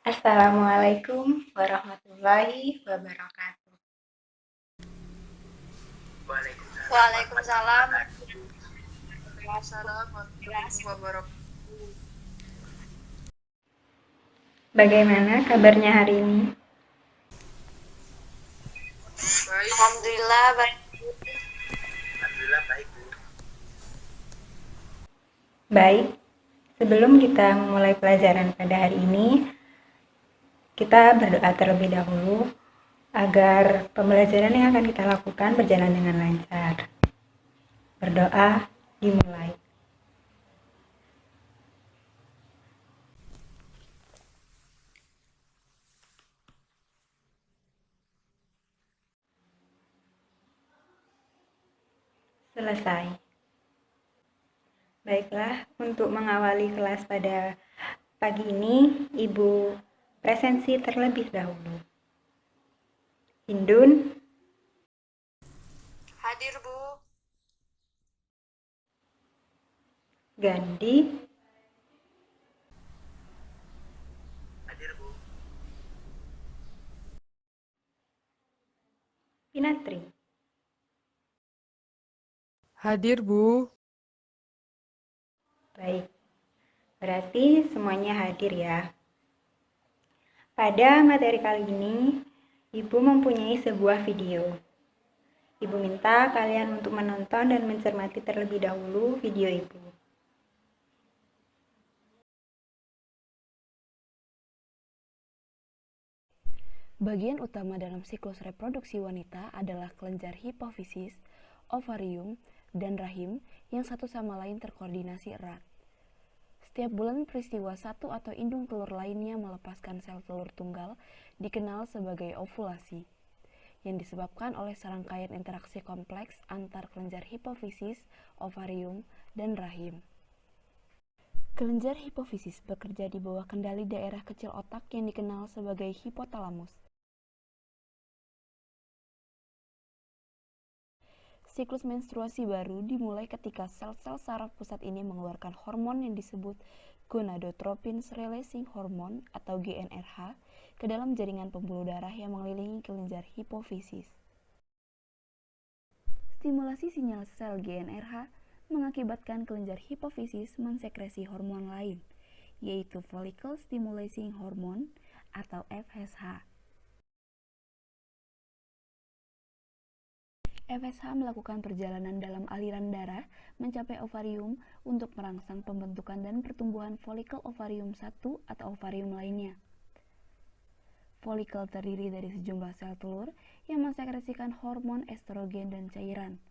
Assalamualaikum warahmatullahi wabarakatuh. Waalaikumsalam warahmatullahi wabarakatuh. Bagaimana kabarnya hari ini? Baik. Alhamdulillah baik. Baik, sebelum kita memulai pelajaran pada hari ini, kita berdoa terlebih dahulu agar pembelajaran yang akan kita lakukan berjalan dengan lancar. Berdoa dimulai. Selesai. Baiklah, untuk mengawali kelas pada pagi ini, Ibu presensi terlebih dahulu. Hindun, Hadir, Bu. Gandhi, Pinatri. Hadir, Bu. Baik, berarti semuanya hadir ya. Pada materi kali ini, Ibu mempunyai sebuah video. Ibu minta kalian untuk menonton dan mencermati terlebih dahulu video Ibu. Bagian utama dalam siklus reproduksi wanita adalah kelenjar hipofisis, ovarium, dan rahim yang satu sama lain terkoordinasi erat. Setiap bulan peristiwa satu atau indung telur lainnya melepaskan sel telur tunggal dikenal sebagai ovulasi, yang disebabkan oleh serangkaian interaksi kompleks antar kelenjar hipofisis, ovarium, dan rahim. Kelenjar hipofisis bekerja di bawah kendali daerah kecil otak yang dikenal sebagai hipotalamus. Siklus menstruasi baru dimulai ketika sel-sel saraf pusat ini mengeluarkan hormon yang disebut gonadotropin releasing hormone atau GnRH ke dalam jaringan pembuluh darah yang mengelilingi kelenjar hipofisis. Stimulasi sinyal sel GnRH mengakibatkan kelenjar hipofisis mensekresi hormon lain, yaitu follicle stimulating hormone atau FSH. FSH melakukan perjalanan dalam aliran darah mencapai ovarium untuk merangsang pembentukan dan pertumbuhan folikel ovarium 1 atau ovarium lainnya. Folikel terdiri dari sejumlah sel telur yang mensekresikan hormon estrogen dan cairan.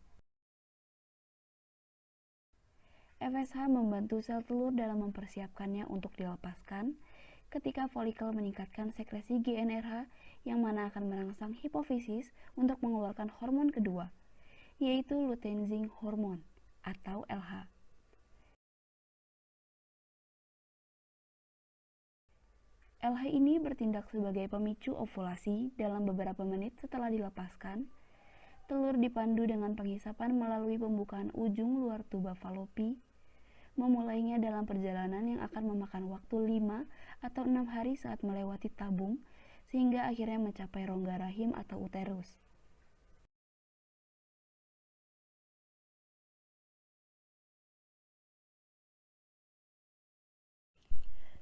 FSH membantu sel telur dalam mempersiapkannya untuk dilepaskan ketika folikel meningkatkan sekresi GnRH yang mana akan merangsang hipofisis untuk mengeluarkan hormon kedua, yaitu luteinizing hormone atau LH. LH ini bertindak sebagai pemicu ovulasi dalam beberapa menit setelah dilepaskan. Telur dipandu dengan penghisapan melalui pembukaan ujung luar tuba falopi, memulainya dalam perjalanan yang akan memakan waktu 5 atau 6 hari saat melewati tabung, sehingga akhirnya mencapai rongga rahim atau uterus.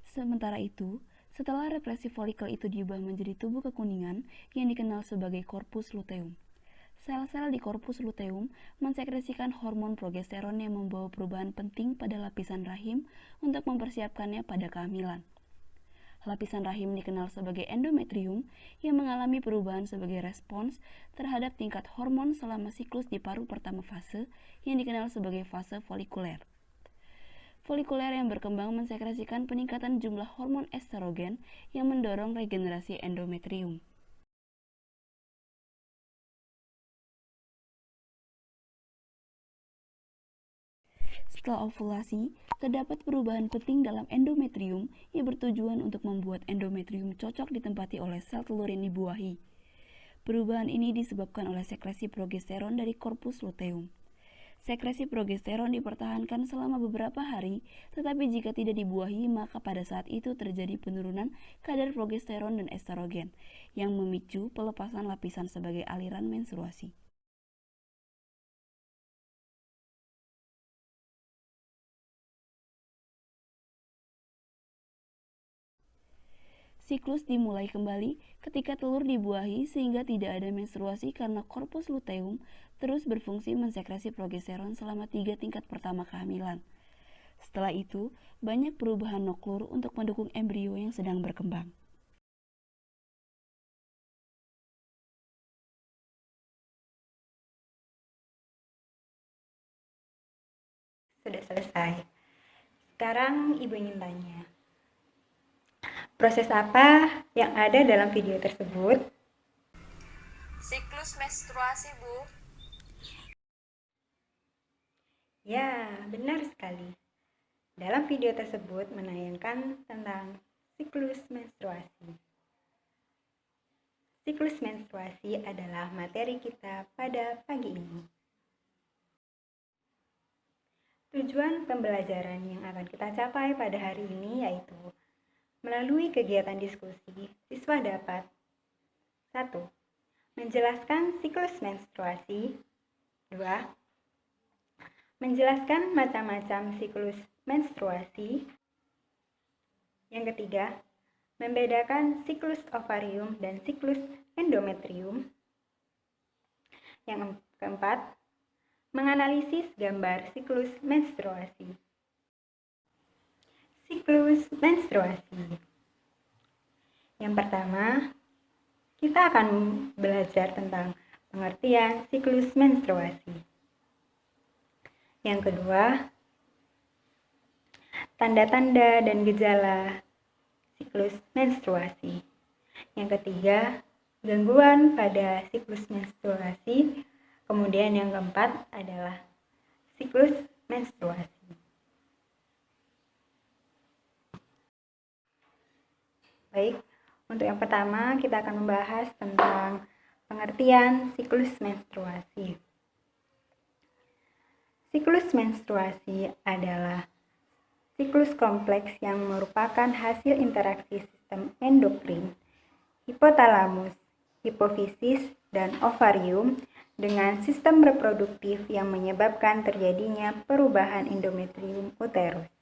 Sementara itu, setelah represi folikel itu diubah menjadi tubuh kekuningan yang dikenal sebagai korpus luteum. Sel-sel di korpus luteum mensekresikan hormon progesteron yang membawa perubahan penting pada lapisan rahim untuk mempersiapkannya pada kehamilan. Lapisan rahim dikenal sebagai endometrium yang mengalami perubahan sebagai respons terhadap tingkat hormon selama siklus di paruh pertama fase yang dikenal sebagai fase folikuler. Folikuler yang berkembang mensekresikan peningkatan jumlah hormon estrogen yang mendorong regenerasi endometrium. Setelah ovulasi, terdapat perubahan penting dalam endometrium yang bertujuan untuk membuat endometrium cocok ditempati oleh sel telur yang dibuahi. Perubahan ini disebabkan oleh sekresi progesteron dari korpus luteum. Sekresi progesteron dipertahankan selama beberapa hari, tetapi jika tidak dibuahi, maka pada saat itu terjadi penurunan kadar progesteron dan estrogen yang memicu pelepasan lapisan sebagai aliran menstruasi. Siklus dimulai kembali ketika telur dibuahi sehingga tidak ada menstruasi karena korpus luteum terus berfungsi mensekresi progesteron selama 3 tingkat pertama kehamilan. Setelah itu, banyak perubahan nuklur untuk mendukung embrio yang sedang berkembang. Sudah selesai. Sekarang Ibu ingin tanya, proses apa yang ada dalam video tersebut? Siklus menstruasi, Bu. Ya, benar sekali. Dalam video tersebut menayangkan tentang siklus menstruasi. Siklus menstruasi adalah materi kita pada pagi ini. Tujuan pembelajaran yang akan kita capai pada hari ini yaitu melalui kegiatan diskusi, siswa dapat 1. Menjelaskan siklus menstruasi. 2. Menjelaskan macam-macam siklus menstruasi. Yang ketiga, membedakan siklus ovarium dan siklus endometrium. Yang keempat, menganalisis gambar siklus menstruasi. Siklus menstruasi. Yang pertama, kita akan belajar tentang pengertian siklus menstruasi. Yang kedua, tanda-tanda dan gejala siklus menstruasi. Yang ketiga, gangguan pada siklus menstruasi. Kemudian yang keempat adalah siklus menstruasi. Baik, untuk yang pertama kita akan membahas tentang pengertian siklus menstruasi. Siklus menstruasi adalah siklus kompleks yang merupakan hasil interaksi sistem endokrin, hipotalamus, hipofisis, dan ovarium dengan sistem reproduktif yang menyebabkan terjadinya perubahan endometrium uterus.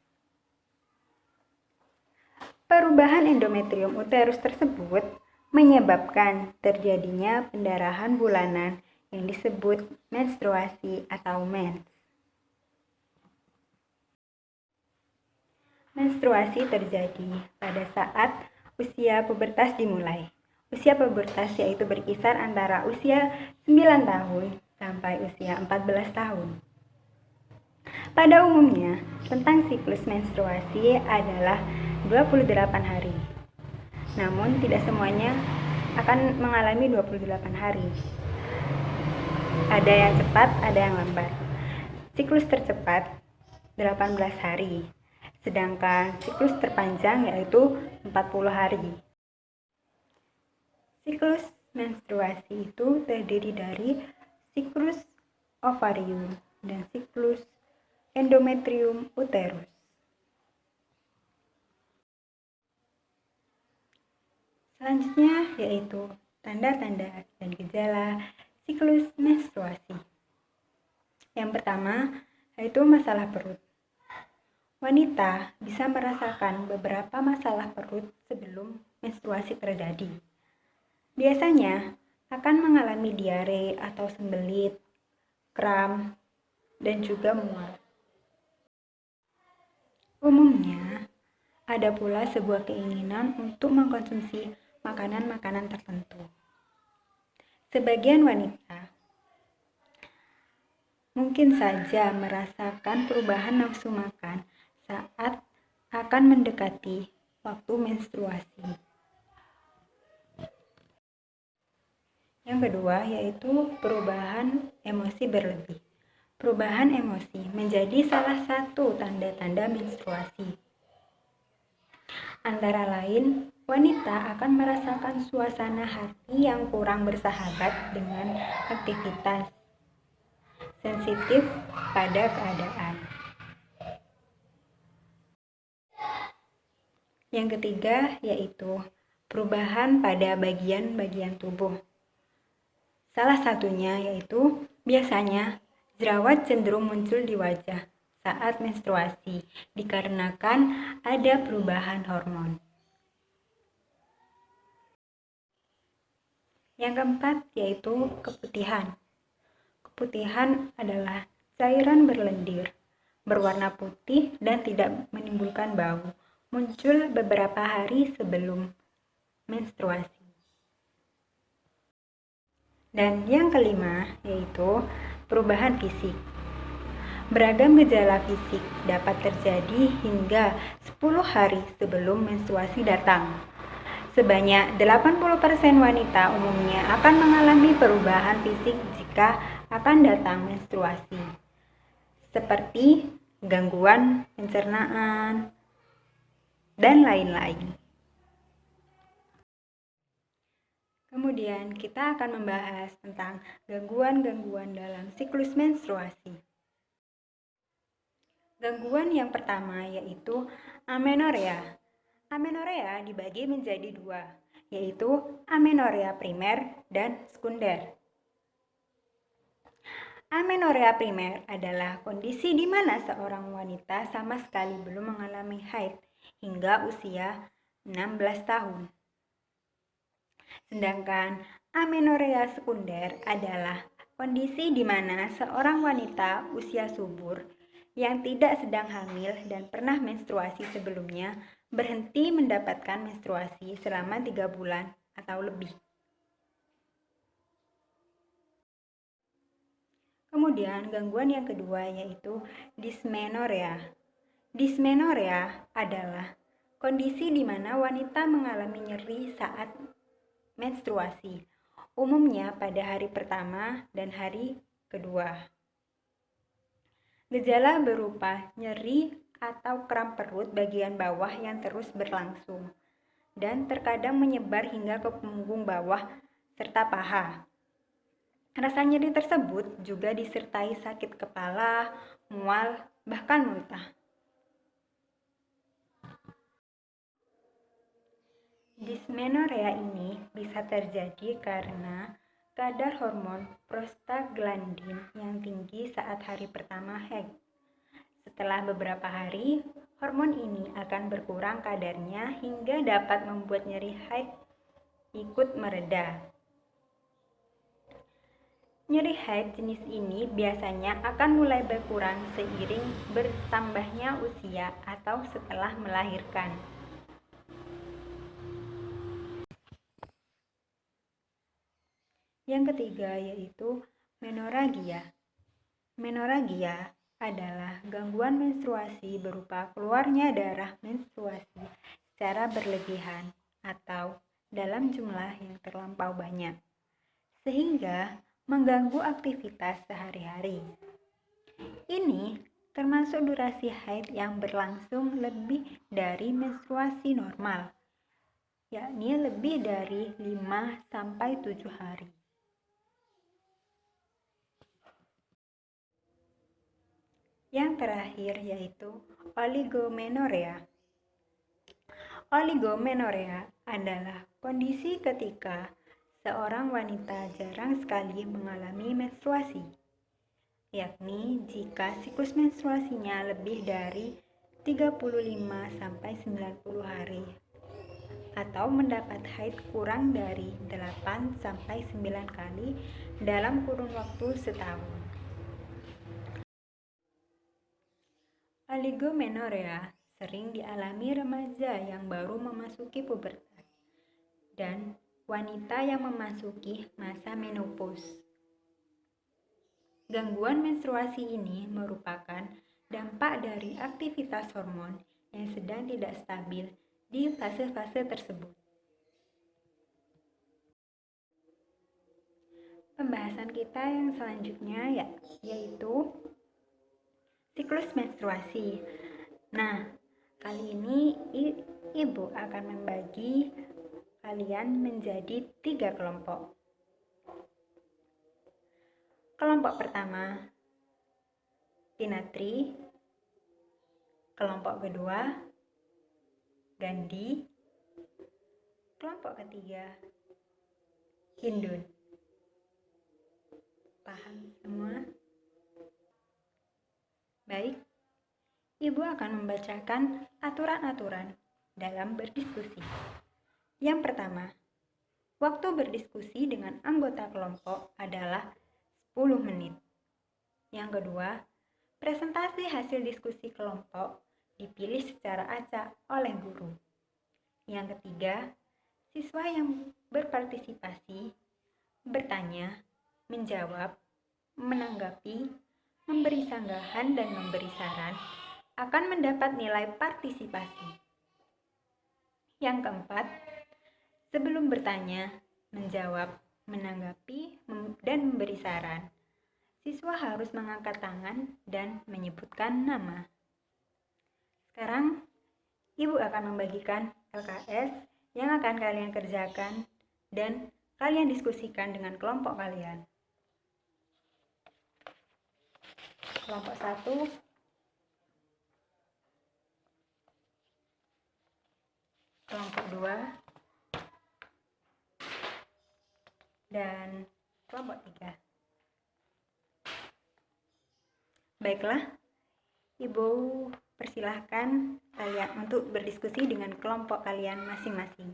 Perubahan endometrium uterus tersebut menyebabkan terjadinya pendarahan bulanan yang disebut menstruasi atau mens. Menstruasi terjadi pada saat usia pubertas dimulai. Usia pubertas yaitu berkisar antara usia 9 tahun sampai usia 14 tahun. Pada umumnya, tentang siklus menstruasi adalah 28 hari. Namun, tidak semuanya akan mengalami 28 hari. Ada yang cepat, ada yang lambat. Siklus tercepat 18 hari. Sedangkan siklus terpanjang yaitu 40 hari. Siklus menstruasi itu terdiri dari siklus ovarium dan siklus endometrium uterus. Selanjutnya yaitu tanda-tanda dan gejala siklus menstruasi. Yang pertama yaitu masalah perut. Wanita bisa merasakan beberapa masalah perut sebelum menstruasi terjadi. Biasanya akan mengalami diare atau sembelit, kram, dan juga mual. Umumnya, ada pula sebuah keinginan untuk mengkonsumsi makanan-makanan tertentu. Sebagian wanita mungkin saja merasakan perubahan nafsu makan saat akan mendekati waktu menstruasi. Yang kedua yaitu perubahan emosi berlebih. Perubahan emosi menjadi salah satu tanda-tanda menstruasi. Antara lain, wanita akan merasakan suasana hati yang kurang bersahabat dengan aktivitas. sensitif pada keadaan. Yang ketiga yaitu perubahan pada bagian-bagian tubuh. Salah satunya yaitu biasanya jerawat cenderung muncul di wajah saat menstruasi dikarenakan ada perubahan hormon. Yang keempat yaitu keputihan. Keputihan adalah cairan berlendir, berwarna putih dan tidak menimbulkan bau, muncul beberapa hari sebelum menstruasi. Dan yang kelima yaitu perubahan fisik. Beragam gejala fisik dapat terjadi hingga 10 hari sebelum menstruasi datang. Sebanyak 80% wanita umumnya akan mengalami perubahan fisik jika akan datang menstruasi, seperti gangguan pencernaan, dan lain-lain. Kemudian kita akan membahas tentang gangguan-gangguan dalam siklus menstruasi. Gangguan yang pertama yaitu amenorea. Amenorea dibagi menjadi dua, yaitu amenorea primer dan sekunder. Amenorea primer adalah kondisi di mana seorang wanita sama sekali belum mengalami haid hingga usia 16 tahun. Sedangkan amenorea sekunder adalah kondisi di mana seorang wanita usia subur yang tidak sedang hamil dan pernah menstruasi sebelumnya berhenti mendapatkan menstruasi selama 3 bulan atau lebih. Kemudian gangguan yang kedua yaitu dysmenorrhea. Dysmenorrhea adalah kondisi di mana wanita mengalami nyeri saat menstruasi, umumnya pada hari pertama dan hari kedua. Gejala berupa nyeri atau kram perut bagian bawah yang terus berlangsung dan terkadang menyebar hingga ke punggung bawah serta paha. Rasa nyeri tersebut juga disertai sakit kepala, mual, bahkan muntah. Dysmenorrhea ini bisa terjadi karena kadar hormon prostaglandin yang tinggi saat hari pertama haid. Setelah beberapa hari, hormon ini akan berkurang kadarnya hingga dapat membuat nyeri haid ikut mereda. Nyeri haid jenis ini biasanya akan mulai berkurang seiring bertambahnya usia atau setelah melahirkan. Yang ketiga yaitu menorragia. Menorragia adalah gangguan menstruasi berupa keluarnya darah menstruasi secara berlebihan atau dalam jumlah yang terlampau banyak, sehingga mengganggu aktivitas sehari-hari. Ini termasuk durasi haid yang berlangsung lebih dari menstruasi normal, yakni lebih dari 5-7 hari. Yang terakhir yaitu oligomenorrhea. Oligomenorrhea adalah kondisi ketika seorang wanita jarang sekali mengalami menstruasi, yakni jika siklus menstruasinya lebih dari 35-90 hari atau mendapat haid kurang dari 8-9 kali dalam kurun waktu setahun. Oligomenorrhea sering dialami remaja yang baru memasuki pubertas dan wanita yang memasuki masa menopause. Gangguan menstruasi ini merupakan dampak dari aktivitas hormon yang sedang tidak stabil di fase-fase tersebut. Pembahasan kita yang selanjutnya yaitu siklus menstruasi. Nah, kali ini Ibu akan membagi kalian menjadi 3 kelompok. Kelompok pertama Pinatri. Kelompok kedua, Gandhi. Kelompok ketiga, Hindun. Paham semua? Baik, Ibu akan membacakan aturan-aturan dalam berdiskusi. Yang pertama, waktu berdiskusi dengan anggota kelompok adalah 10 menit. Yang kedua, presentasi hasil diskusi kelompok dipilih secara acak oleh guru. Yang ketiga, siswa yang berpartisipasi bertanya, menjawab, menanggapi, memberi sanggahan, dan memberi saran akan mendapat nilai partisipasi. Yang keempat, sebelum bertanya, menjawab, menanggapi, dan memberi saran, siswa harus mengangkat tangan dan menyebutkan nama. Sekarang, Ibu akan membagikan LKS yang akan kalian kerjakan dan kalian diskusikan dengan kelompok kalian. Kelompok 1, kelompok 2, dan kelompok 3. Baiklah, Ibu persilahkan kalian untuk berdiskusi dengan kelompok kalian masing-masing.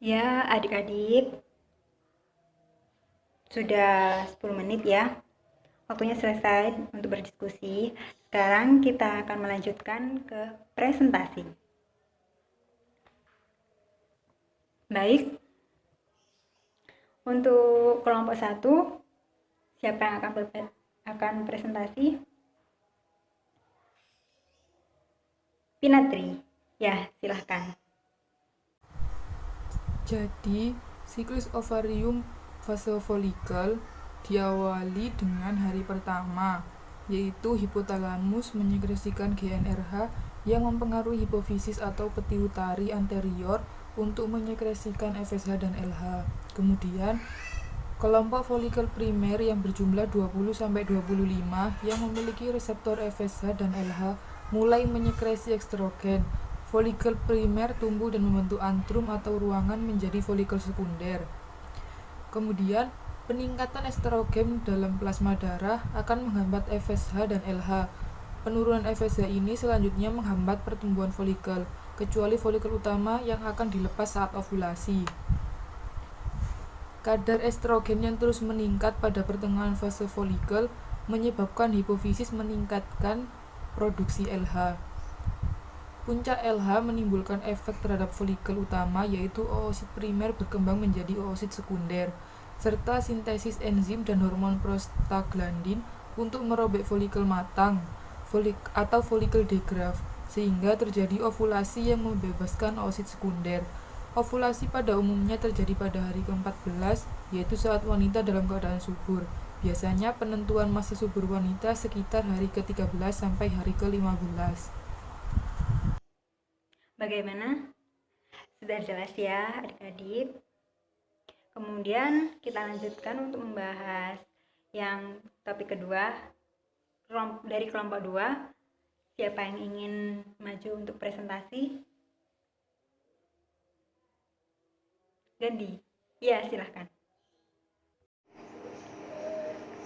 Ya, adik-adik, sudah 10 menit ya. Waktunya selesai untuk berdiskusi. Sekarang kita akan melanjutkan ke presentasi. Baik, untuk kelompok 1, siapa yang akan presentasi? Pinatri. Ya, silahkan. Jadi, siklus ovarium fase folikel diawali dengan hari pertama, yaitu hipotalamus menyekresikan GnRH yang mempengaruhi hipofisis atau pituitari anterior untuk menyekresikan FSH dan LH. Kemudian, kelompok folikel primer yang berjumlah 20-25 yang memiliki reseptor FSH dan LH mulai menyekresi estrogen. Folikel primer tumbuh dan membentuk antrum atau ruangan menjadi folikel sekunder. Kemudian, peningkatan estrogen dalam plasma darah akan menghambat FSH dan LH. Penurunan FSH ini selanjutnya menghambat pertumbuhan folikel, kecuali folikel utama yang akan dilepas saat ovulasi. Kadar estrogen yang terus meningkat pada pertengahan fase folikel menyebabkan hipofisis meningkatkan produksi LH. Puncak LH menimbulkan efek terhadap folikel utama, yaitu oosit primer berkembang menjadi oosit sekunder, serta sintesis enzim dan hormon prostaglandin untuk merobek folikel matang atau folikel degraft, sehingga terjadi ovulasi yang membebaskan oosit sekunder. Ovulasi pada umumnya terjadi pada hari ke-14, yaitu saat wanita dalam keadaan subur. Biasanya penentuan masa subur wanita sekitar hari ke-13 sampai hari ke-15. Bagaimana? Sudah jelas ya adik-adik? Kemudian kita lanjutkan untuk membahas yang topik kedua dari kelompok 2. Siapa yang ingin maju untuk presentasi? Gandhi. Ya, silahkan.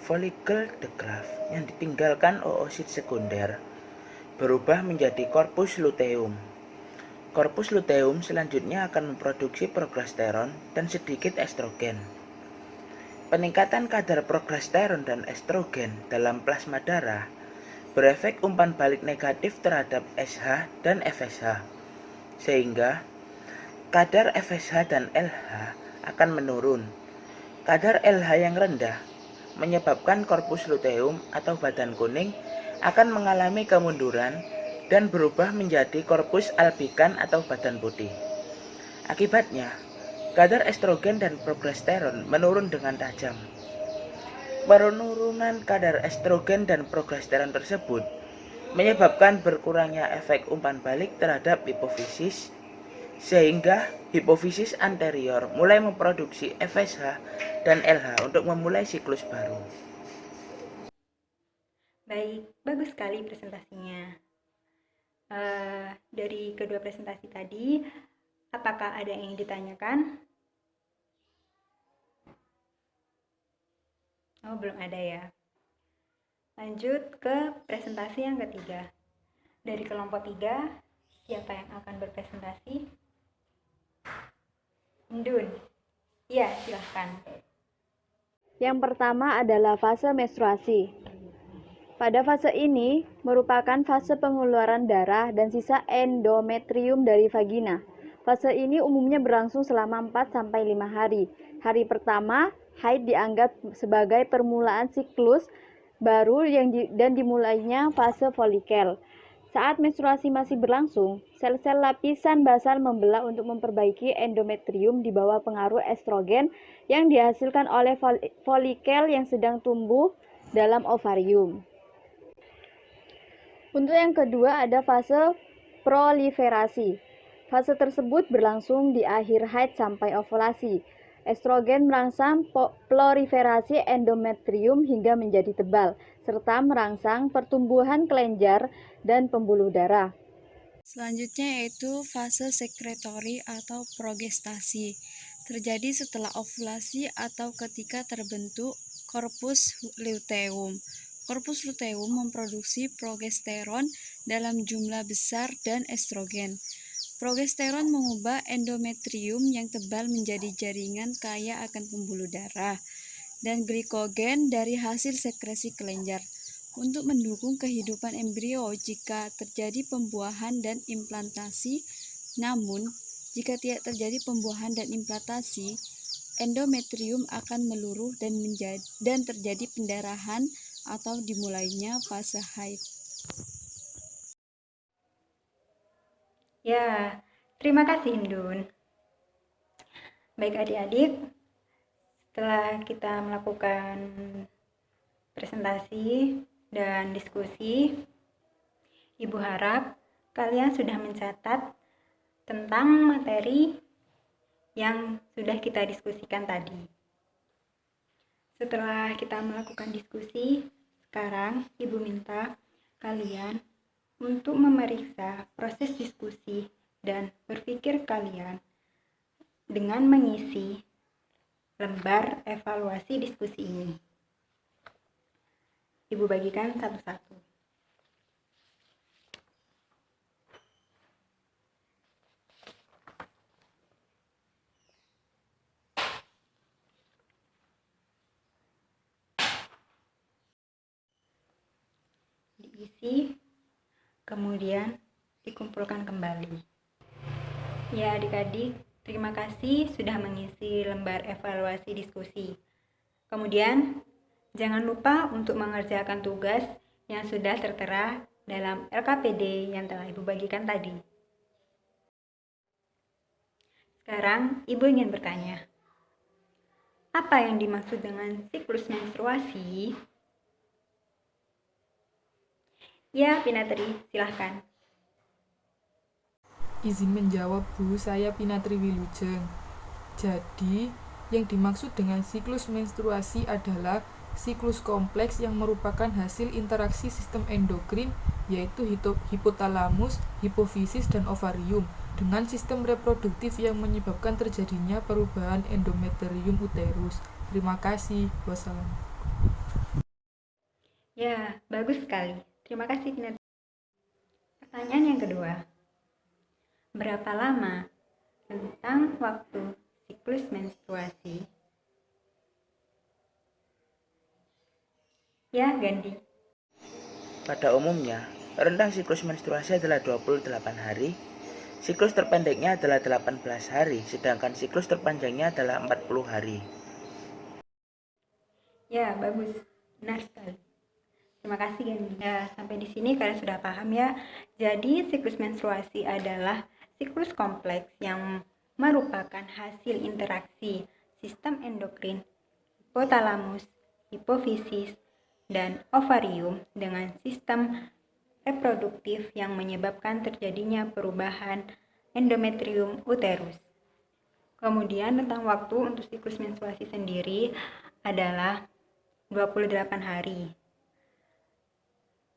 Folikel de Graaff yang ditinggalkan oosit sekunder berubah menjadi korpus luteum. Korpus luteum selanjutnya akan memproduksi progesteron dan sedikit estrogen. Peningkatan kadar progesteron dan estrogen dalam plasma darah berefek umpan balik negatif terhadap SH dan FSH, sehingga kadar FSH dan LH akan menurun. Kadar LH yang rendah menyebabkan korpus luteum atau badan kuning akan mengalami kemunduran dan berubah menjadi korpus albikan atau badan putih. Akibatnya, kadar estrogen dan progesteron menurun dengan tajam. Penurunan kadar estrogen dan progesteron tersebut menyebabkan berkurangnya efek umpan balik terhadap hipofisis, sehingga hipofisis anterior mulai memproduksi FSH dan LH untuk memulai siklus baru. Baik, bagus sekali presentasinya. Dari kedua presentasi tadi, apakah ada yang ditanyakan? Oh, belum ada ya. Lanjut ke presentasi yang ketiga. Dari kelompok 3, siapa yang akan berpresentasi? Indun. Iya, silahkan. Yang pertama adalah fase menstruasi. Pada fase ini merupakan fase pengeluaran darah dan sisa endometrium dari vagina. Fase ini umumnya berlangsung selama 4-5 hari. Hari pertama, haid dianggap sebagai permulaan siklus baru dan dimulainya fase folikel. Saat menstruasi masih berlangsung, sel-sel lapisan basal membelah untuk memperbaiki endometrium di bawah pengaruh estrogen yang dihasilkan oleh folikel yang sedang tumbuh dalam ovarium. Untuk yang kedua ada fase proliferasi. Fase tersebut berlangsung di akhir haid sampai ovulasi. Estrogen merangsang proliferasi endometrium hingga menjadi tebal, serta merangsang pertumbuhan kelenjar dan pembuluh darah. Selanjutnya yaitu fase sekretori atau progestasi. Terjadi setelah ovulasi atau ketika terbentuk korpus luteum. Korpus luteum memproduksi progesteron dalam jumlah besar dan estrogen. Progesteron mengubah endometrium yang tebal menjadi jaringan kaya akan pembuluh darah dan glikogen dari hasil sekresi kelenjar untuk mendukung kehidupan embrio jika terjadi pembuahan dan implantasi. Namun, jika tidak terjadi pembuahan dan implantasi, endometrium akan meluruh dan terjadi pendarahan atau dimulainya fase haid. Ya, terima kasih Indun. Baik adik-adik, setelah kita melakukan presentasi dan diskusi, Ibu harap kalian sudah mencatat tentang materi yang sudah kita diskusikan tadi. Setelah kita melakukan diskusi, sekarang Ibu minta kalian untuk memeriksa proses diskusi dan berpikir kalian dengan mengisi lembar evaluasi diskusi ini. Ibu bagikan satu-satu. Diisi, kemudian dikumpulkan kembali. Ya adik-adik, terima kasih sudah mengisi lembar evaluasi diskusi. Kemudian, jangan lupa untuk mengerjakan tugas yang sudah tertera dalam LKPD yang telah Ibu bagikan tadi. Sekarang, Ibu ingin bertanya, apa yang dimaksud dengan siklus menstruasi? Ya, Pinatri, silahkan. Izin menjawab Bu, saya Pinatri Wilujeng. Jadi, yang dimaksud dengan siklus menstruasi adalah siklus kompleks yang merupakan hasil interaksi sistem endokrin, yaitu hipotalamus, hipofisis, dan ovarium, dengan sistem reproduktif yang menyebabkan terjadinya perubahan endometrium uterus. Terima kasih. Wassalam. Ya, bagus sekali. Terima kasih, Tina. Pertanyaan yang kedua. Berapa lama tentang waktu siklus menstruasi? Ya, Gandhi. Pada umumnya, rentang siklus menstruasi adalah 28 hari, siklus terpendeknya adalah 18 hari, sedangkan siklus terpanjangnya adalah 40 hari. Ya, bagus. Benar sekali. Terima kasih, Gandhi. Ya, sampai di sini kalian sudah paham ya. Jadi, siklus menstruasi adalah siklus kompleks yang merupakan hasil interaksi sistem endokrin, hipotalamus, hipofisis, dan ovarium dengan sistem reproduktif yang menyebabkan terjadinya perubahan endometrium uterus. Kemudian tentang waktu untuk siklus menstruasi sendiri adalah 28 hari.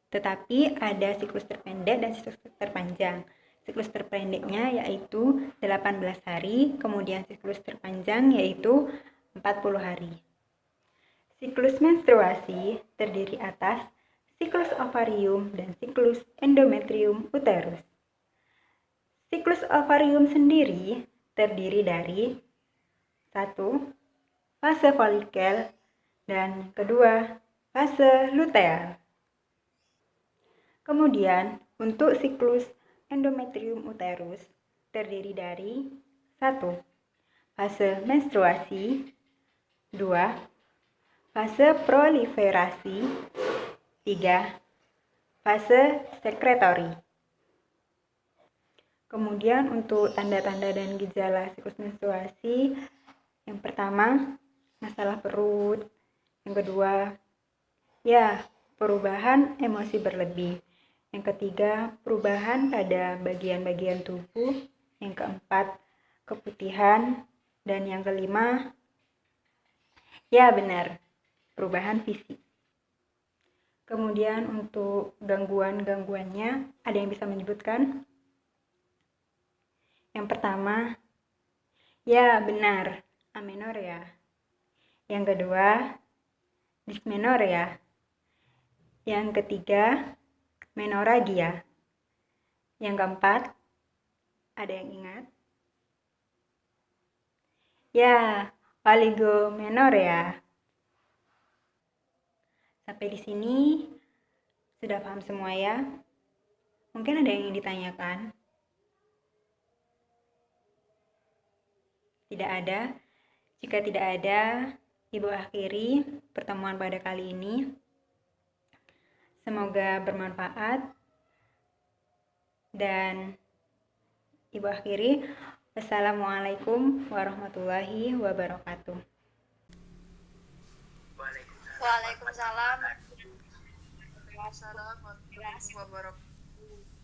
Tetapi ada siklus terpendek dan siklus terpanjang. Siklus terpendeknya yaitu 18 hari, kemudian siklus terpanjang yaitu 40 hari. Siklus menstruasi terdiri atas siklus ovarium dan siklus endometrium uterus. Siklus ovarium sendiri terdiri dari 1. Fase folikel dan kedua, fase luteal. Kemudian, untuk siklus endometrium uterus terdiri dari 1. Fase menstruasi, 2. Fase proliferasi, 3. Fase sekretori. Kemudian untuk tanda-tanda dan gejala siklus menstruasi, yang pertama, masalah perut. Yang kedua, ya, perubahan emosi berlebih. Yang ketiga, perubahan pada bagian-bagian tubuh. Yang keempat, keputihan. Dan yang kelima, ya benar, perubahan fisik. Kemudian untuk gangguan-gangguannya, ada yang bisa menyebutkan? Yang pertama, ya benar, amenorea. Yang kedua, dysmenorrhea. Yang ketiga, menorrhagia. Yang keempat, ada yang ingat? Ya, oligomenorrhea. Sampai di sini sudah paham semua ya? Mungkin ada yang ingin ditanyakan? Tidak ada? Jika tidak ada, Ibu akhiri pertemuan pada kali ini. Semoga bermanfaat. Dan Ibu akhiri, wassalamualaikum warahmatullahi wabarakatuh. Waalaikumsalam warahmatullahi wabarakatuh.